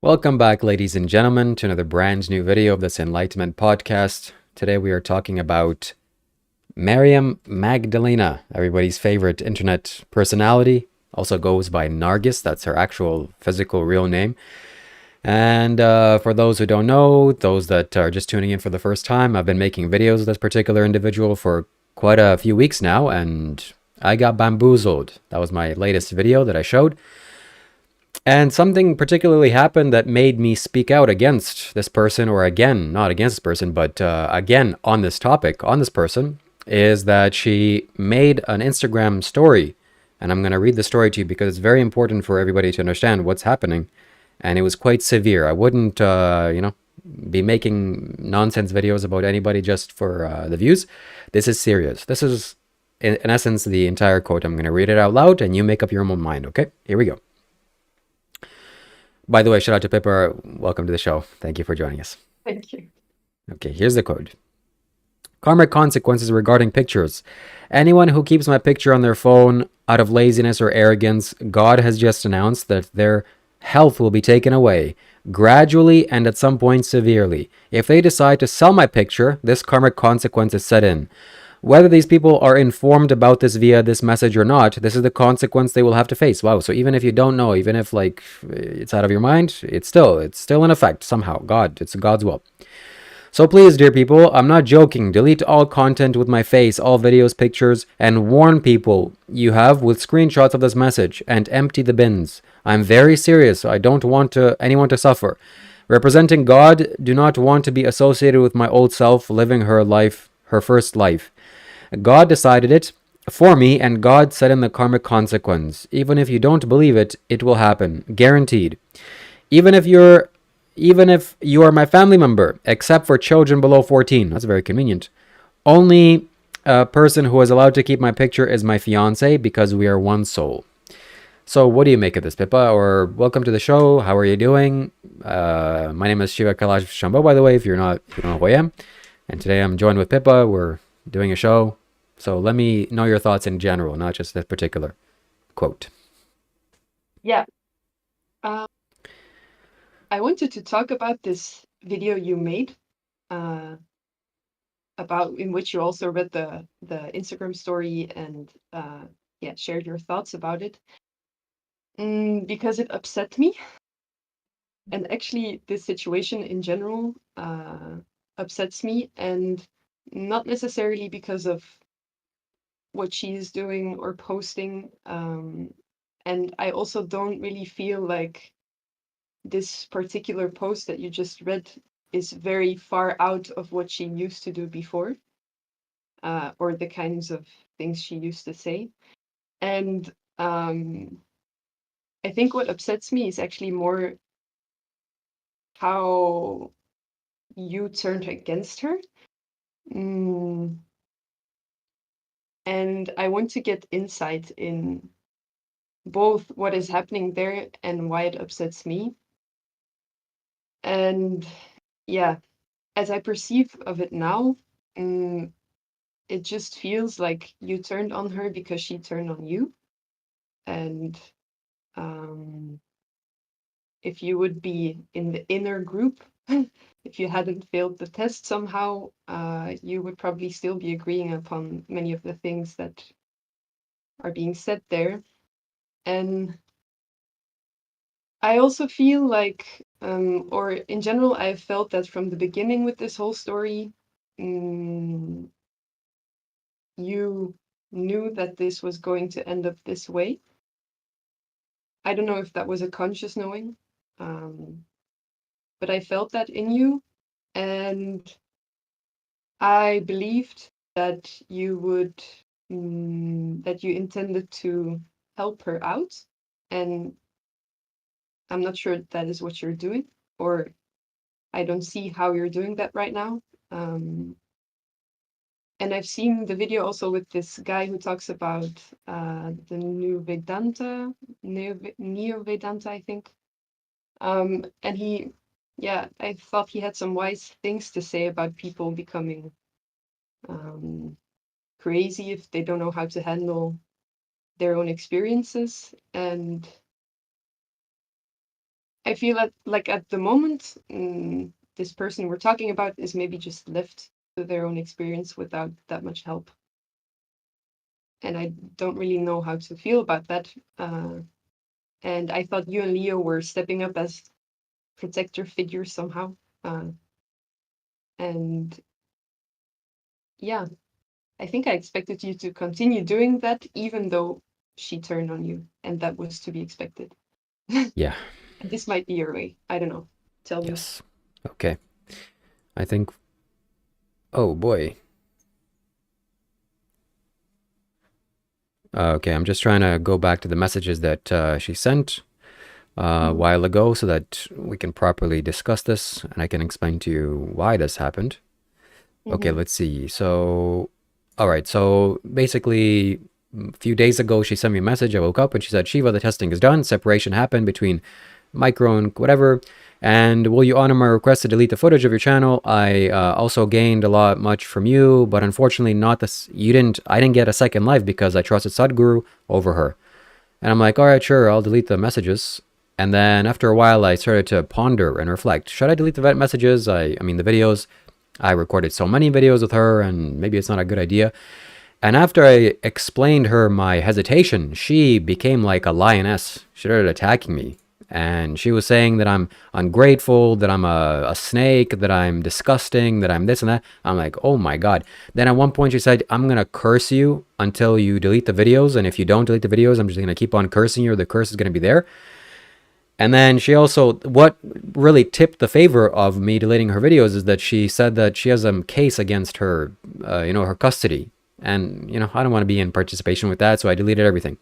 Welcome back, ladies and gentlemen, to another brand new video of this Enlightenment podcast. Today we are talking about Mariam Magdalena, everybody's favorite internet personality. Also goes by Nargis, that's her actual physical real name. And for those who don't know, those that are just tuning in for the first time, I've been making videos of this particular individual for quite a few weeks now, and I got bamboozled. That was my latest video that I showed. And something particularly happened that made me speak out against this person, or again, not against this person, but again on this topic, on this person, is that she made an Instagram story. And I'm going to read the story to you because it's very important for everybody to understand what's happening. And it was quite severe. I wouldn't, be making nonsense videos about anybody just for the views. This is serious. This is, in essence, the entire quote. I'm going to read it out loud and you make up your own mind, okay? Here we go. By the way, shout out to Pippa. Welcome to the show. Thank you for joining us. Thank you. Okay, here's the code. Karmic consequences regarding pictures. Anyone who keeps my picture on their phone out of laziness or arrogance, God has just announced that their health will be taken away, gradually and at some point severely. If they decide to sell my picture, this karmic consequence is set in. Whether these people are informed about this via this message or not, this is the consequence they will have to face. Wow, so even if you don't know, even if like it's out of your mind, it's still in effect somehow. It's God's will. So please, dear people, I'm not joking. Delete all content with my face, all videos, pictures, and warn people you have with screenshots of this message and empty the bins. I'm very serious. I don't want anyone to suffer. Representing God, do not want to be associated with my old self living her life, her first life. God decided it for me, and God set in the karmic consequence. Even if you don't believe it, it will happen. Guaranteed. Even if you are my family member, except for children below 14. That's very convenient. Only a person who is allowed to keep my picture is my fiance because we are one soul. So what do you make of this, Pippa? Or welcome to the show. How are you doing? My name is Shiva Kailash Shambho, by the way, if you don't know who I am. And today I'm joined with Pippa. We're doing a show. So let me know your thoughts in general, not just that particular quote. Yeah. Um, I wanted to talk about this video you made, uh, about in which you also read the Instagram story and shared your thoughts about it. Because it upset me, and actually this situation in general upsets me, and not necessarily because of what she's doing or posting. And I also don't really feel like this particular post that you just read is very far out of what she used to do before, or the kinds of things she used to say. And I think what upsets me is actually more how you turned against her. Mm, and I want to get insight in both what is happening there and why it upsets me. And yeah, as I perceive of it now, mm, it just feels like you turned on her because she turned on you. And um, if you would be in the inner group, if you hadn't failed the test somehow, you would probably still be agreeing upon many of the things that are being said there. And I also feel like, or in general, I've felt that from the beginning with this whole story, mm, you knew that this was going to end up this way. I don't know if that was a conscious knowing, um, but I felt that in you, and I believed that you would, that you intended to help her out, and I'm not sure that is what you're doing, or I don't see how you're doing that right now. Um, and I've seen the video also with this guy who talks about the new Vedanta, Neo Vedanta, I think. And he, yeah, I thought he had some wise things to say about people becoming um, crazy if they don't know how to handle their own experiences. And I feel like at the moment, this person we're talking about is maybe just left to their own experience without that much help. And I don't really know how to feel about that. And I thought you and Leo were stepping up as protector figures somehow. And yeah, I think I expected you to continue doing that, even though she turned on you, and that was to be expected. Yeah. This might be your way. I don't know. Tell me. Yes. Okay. I think. Oh boy. Okay, I'm just trying to go back to the messages that she sent a while ago so that we can properly discuss this and I can explain to you why this happened. Okay, let's see. So, all right. So basically, a few days ago, she sent me a message. I woke up and she said, Shiva, the testing is done. Separation happened between micro and whatever. And will you honor my request to delete the footage of your channel? I also gained a lot much from you, but unfortunately not this. I didn't get a second life because I trusted Sadhguru over her. And I'm like, all right, sure, I'll delete the messages. And then after a while, I started to ponder and reflect. Should I delete the messages? I mean, the videos. I recorded so many videos with her, and maybe it's not a good idea. And after I explained her my hesitation, she became like a lioness. She started attacking me. And she was saying that I'm ungrateful, that I'm a snake, that I'm disgusting, that I'm this and that. I'm like, oh my God. Then at one point she said, I'm going to curse you until you delete the videos. And if you don't delete the videos, I'm just going to keep on cursing you, or the curse is going to be there. And then she also, what really tipped the favor of me deleting her videos is that she said that she has a case against her, her custody. And, I don't want to be in participation with that, so I deleted everything.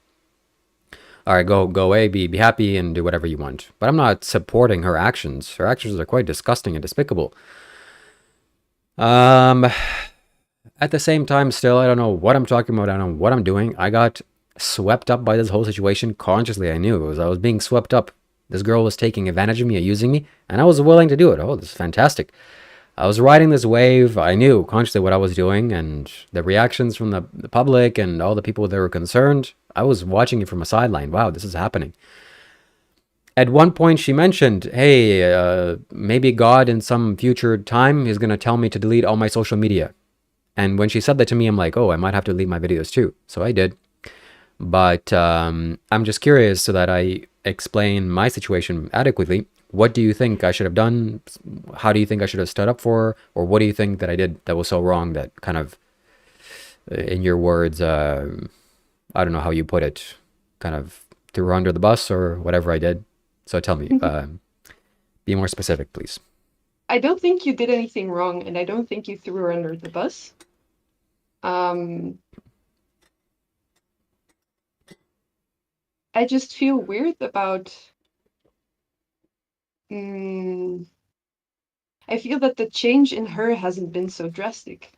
All right, go away, be happy, and do whatever you want. But I'm not supporting her actions. Her actions are quite disgusting and despicable. At the same time, still, I don't know what I'm talking about. I don't know what I'm doing. I got swept up by this whole situation. Consciously, I knew I was being swept up. This girl was taking advantage of me, using me, and I was willing to do it. Oh, this is fantastic. I was riding this wave. I knew consciously what I was doing, and the reactions from the public and all the people that were concerned, I was watching it from a sideline. Wow, this is happening. At one point, she mentioned, hey, maybe God in some future time is going to tell me to delete all my social media. And when she said that to me, I'm like, oh, I might have to delete my videos too. So I did. But I'm just curious so that I explain my situation adequately. What do you think I should have done? How do you think I should have stood up for her? Or what do you think that I did that was so wrong that kind of, in your words, I don't know how you put it, kind of threw her under the bus or whatever I did? So tell me, be more specific, please. I don't think you did anything wrong, and I don't think you threw her under the bus. I just feel weird about. I feel that the change in her hasn't been so drastic.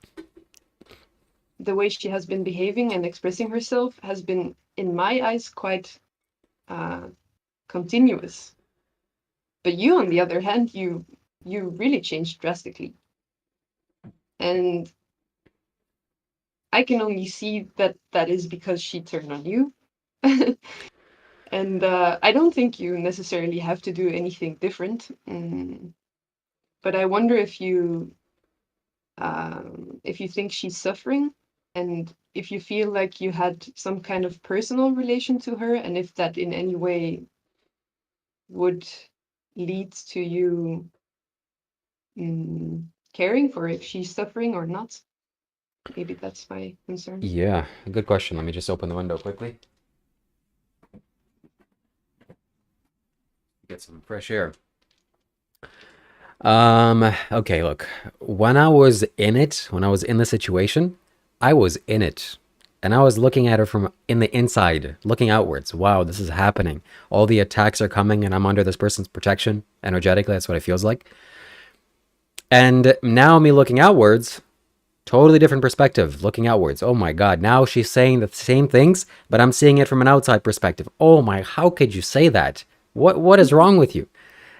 The way she has been behaving and expressing herself has been, in my eyes, quite continuous. But you, on the other hand, you really changed drastically. And I can only see that is because she turned on you. And I don't think you necessarily have to do anything different. But I wonder if you think she's suffering, and if you feel like you had some kind of personal relation to her, and if that in any way would lead to you caring for if she's suffering or not. Maybe that's my concern. Yeah, good question. Let me just open the window quickly. Get some fresh air. Okay, look. When I was in the situation, I was in it. And I was looking at her from in the inside, looking outwards. Wow, this is happening. All the attacks are coming and I'm under this person's protection. Energetically, that's what it feels like. And now me looking outwards, totally different perspective, looking outwards. Oh my God, now she's saying the same things, but I'm seeing it from an outside perspective. Oh my, how could you say that? What is wrong with you?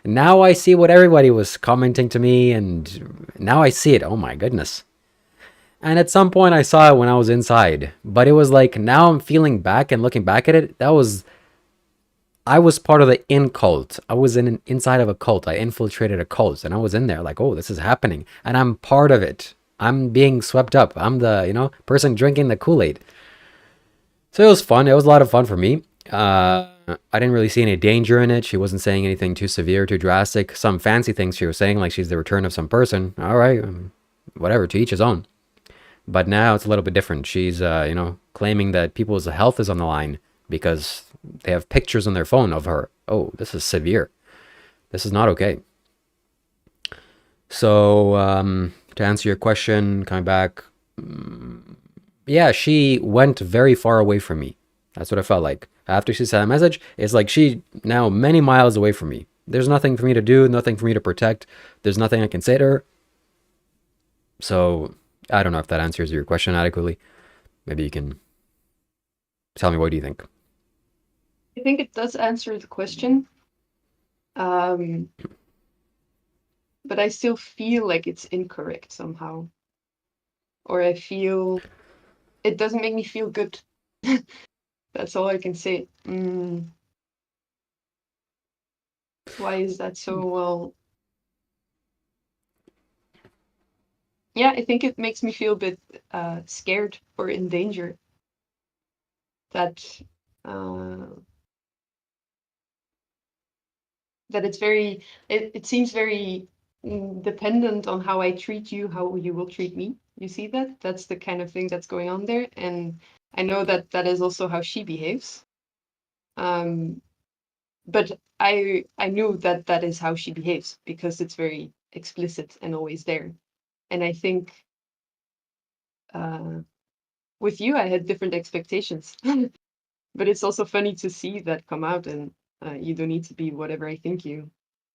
Now I see what everybody was commenting to me, and now I see it. Oh my goodness. And at some point I saw it when I was inside, but it was like, now I'm feeling back and looking back at it. That was I was part of the in cult. I was inside of a cult. I infiltrated a cult, and I was in there like, oh, this is happening, and I'm part of it. I'm being swept up. I'm the person drinking the Kool-Aid. So it was fun. It was a lot of fun for me. I didn't really see any danger in it. She wasn't saying anything too severe, too drastic. Some fancy things she was saying, like she's the return of some person. All right, whatever. To each his own. But now it's a little bit different. She's, claiming that people's health is on the line because they have pictures on their phone of her. Oh, this is severe. This is not okay. So, to answer your question, coming back, yeah, she went very far away from me. That's what it felt like. After she sent a message, it's like she now many miles away from me. There's nothing for me to do, nothing for me to protect. There's nothing I can say to her. So, I don't know if that answers your question adequately. Maybe you can tell me, what do you think? I think it does answer the question. But I still feel like it's incorrect somehow. Or I feel it doesn't make me feel good. That's all I can say. Why is that so? Well, yeah, I think it makes me feel a bit scared or in danger. That that it's very. It seems very dependent on how I treat you, how you will treat me. You see that? That's the kind of thing that's going on there, and I know that that is also how she behaves. But I knew that that is how she behaves because it's very explicit and always there. And I think uh, with you, I had different expectations. But it's also funny to see that come out, and you don't need to be whatever I think you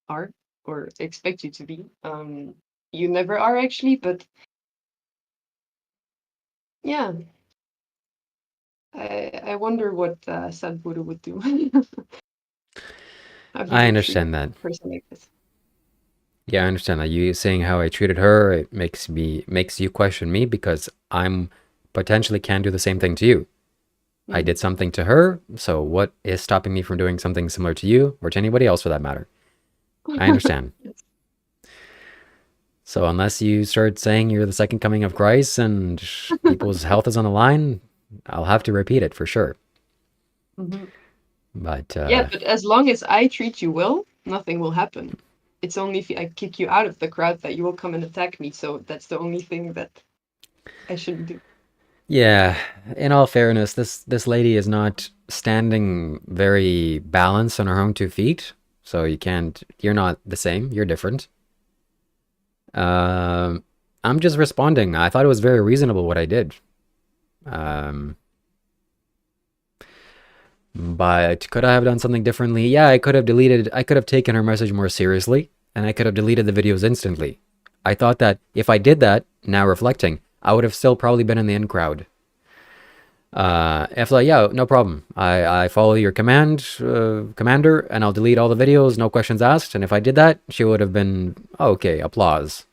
are or expect you to be. You never are actually, but yeah, I wonder what Sadhguru would do. How he I would treat understand that. a person like this. Yeah, I understand that. You saying how I treated her, it makes you question me because I'm potentially can do the same thing to you. I Mm. did something to her, so what is stopping me from doing something similar to you or to anybody else for that matter? I understand. So unless you start saying you're the second coming of Christ and people's health is on the line, I'll have to repeat it for sure. Mhm. But Yeah, but as long as I treat you well, nothing will happen. It's only if I kick you out of the crowd that you will come and attack me. So that's the only thing that I shouldn't do. yeah, in all fairness, this lady is not standing very balanced on her own 2 feet. So you're not the same. You're different. Um, I'm just responding. I thought it was very reasonable what I did. Um, but could I have done something differently? Yeah, I could have taken her message more seriously, and I could have deleted the videos instantly. I thought that if I did that, now reflecting, I would have still probably been in the in crowd. If like, yeah, no problem. I follow your commander, and I'll delete all the videos, no questions asked. And if I did that, she would have been okay, applause.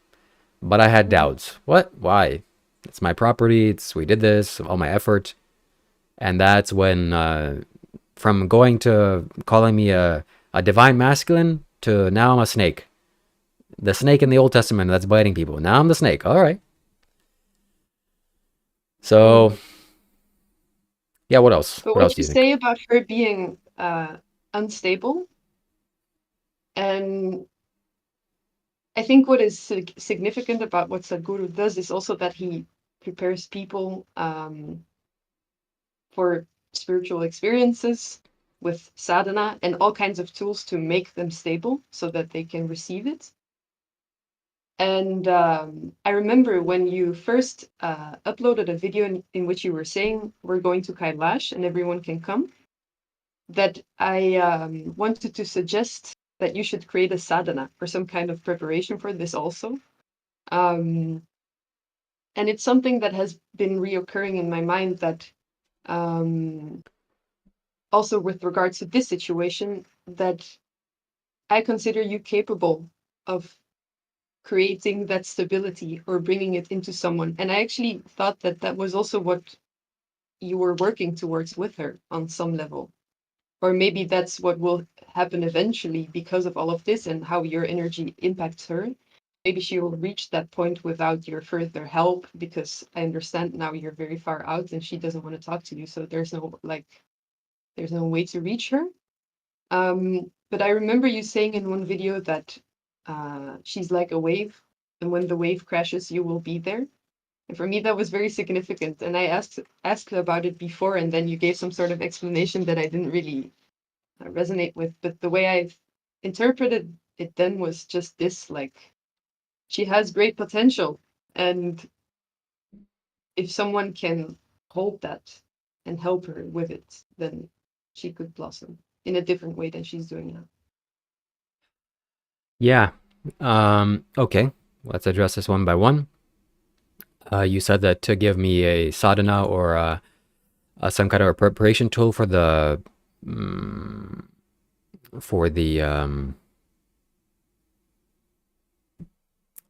But I had Mhm. doubts. What? Why? It's my property. We did this, all my effort, and that's when from going to calling me a divine masculine to now I'm a snake. The snake in the Old Testament that's biting people. Now I'm the snake. All right. So Mm. yeah, what else? But What what else do you you think? say about her being unstable, and I think what is significant about what Sadhguru does is also that he prepares people for spiritual experiences with sadhana and all kinds of tools to make them stable so that they can receive it. And I remember when you first uploaded a video in which you were saying we're going to Kailash and everyone can come, that I wanted to suggest that you should create a sadhana or some kind of preparation for this also. Um, and it's something that has been reoccurring in my mind that um, also with regards to this situation, that I consider you capable of creating that stability or bringing it into someone. And I actually thought that that was also what you were working towards with her on some level, or maybe that's what will happen eventually because of all of this and how your energy impacts her. Maybe she will reach that point without your further help, because I understand now you're very far out and she doesn't want to talk to you. So there's no way to reach her. But I remember you saying in one video that she's like a wave, and when the wave crashes, you will be there. And for me, that was very significant. And I asked about it before, and then you gave some sort of explanation that I didn't really resonate with. But the way I interpreted it then was just this: like, she has great potential, and if someone can hold that and help her with it, then she could blossom in a different way than she's doing now. Yeah. Okay. Let's address this one by one. You said that to give me a sadhana or some kind of a preparation tool for the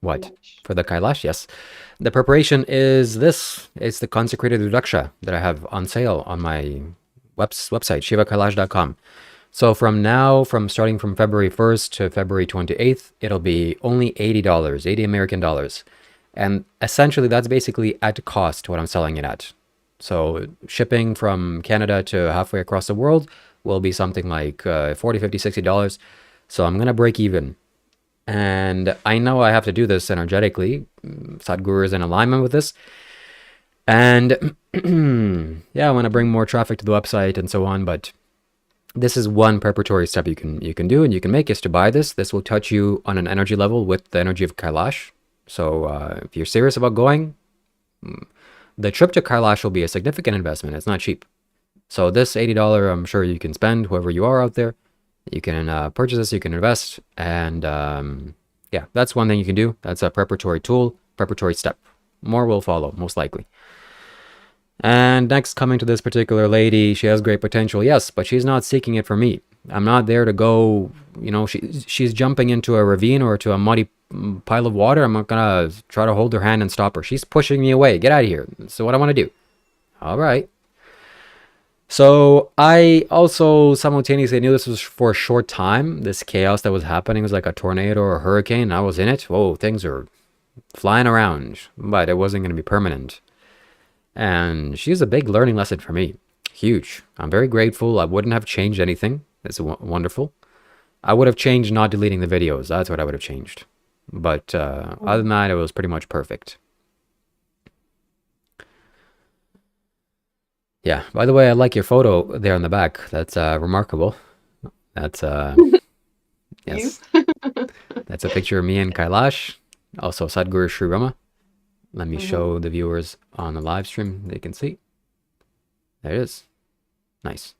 what? Kailash. For the Kailash, yes. The preparation is this. It's the consecrated Rudraksha that I have on sale on my website, shivakailash.com. So from starting from February 1st to February 28th, it'll be only $80, 80 American dollars. And essentially that's basically at cost what I'm selling it at. So shipping from Canada to halfway across the world will be something like $40, $50, $60. So I'm going to break even. And I know I have to do this energetically. Sadhguru is in alignment with this. And yeah, I want to bring more traffic to the website and so on, but this is one preparatory step you can do and you can make, is to buy this. This will touch you on an energy level with the energy of Kailash. So if you're serious about going, the trip to Kailash will be a significant investment. It's not cheap. So this $80, I'm sure you can spend, whoever you are out there. You can purchase this, you can invest, and yeah, that's one thing you can do. That's a preparatory tool, preparatory step. More will follow, most likely. And next, coming to this particular lady, she has great potential, yes, but she's not seeking it for me. I'm not there to go, she's jumping into a ravine or to a muddy pile of water. I'm not gonna try to hold her hand and stop her. She's pushing me away. Get out of here. So what I want to do. All right. So I also simultaneously knew this was for a short time. This chaos that was happening was like a tornado or a hurricane. I was in it. Whoa, things are flying around, but it wasn't going to be permanent. And she's a big learning lesson for me. Huge. I'm very grateful. I wouldn't have changed anything. It's wonderful. I would have changed not deleting the videos. That's what I would have changed. But other than that, it was pretty much perfect. Yeah, by the way, I like your photo there in the back. That's remarkable. That's yes. That's a picture of me and Kailash, also Sadhguru Sri Rama. Let me show the viewers on the live stream. They can see. There it is. Nice.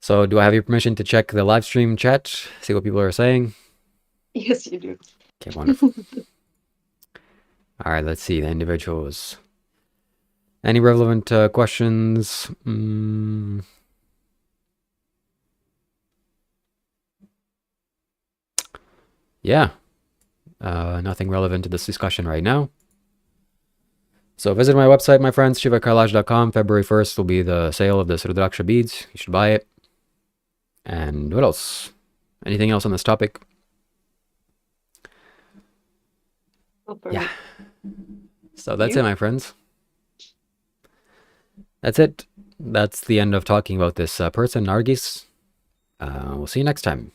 So do I have your permission to check the live stream chat, see what people are saying? Yes, you do. Okay, wonderful. All right, let's see the individuals. Any relevant questions? Yeah. Nothing relevant to this discussion right now. So visit my website, my friends, shivakailash.com. February 1st will be the sale of this Rudraksha beads. You should buy it. And what else? Anything else on this topic? Yeah. So that's it, my friends. That's it. That's the end of talking about this person, Nargis. We'll see you next time.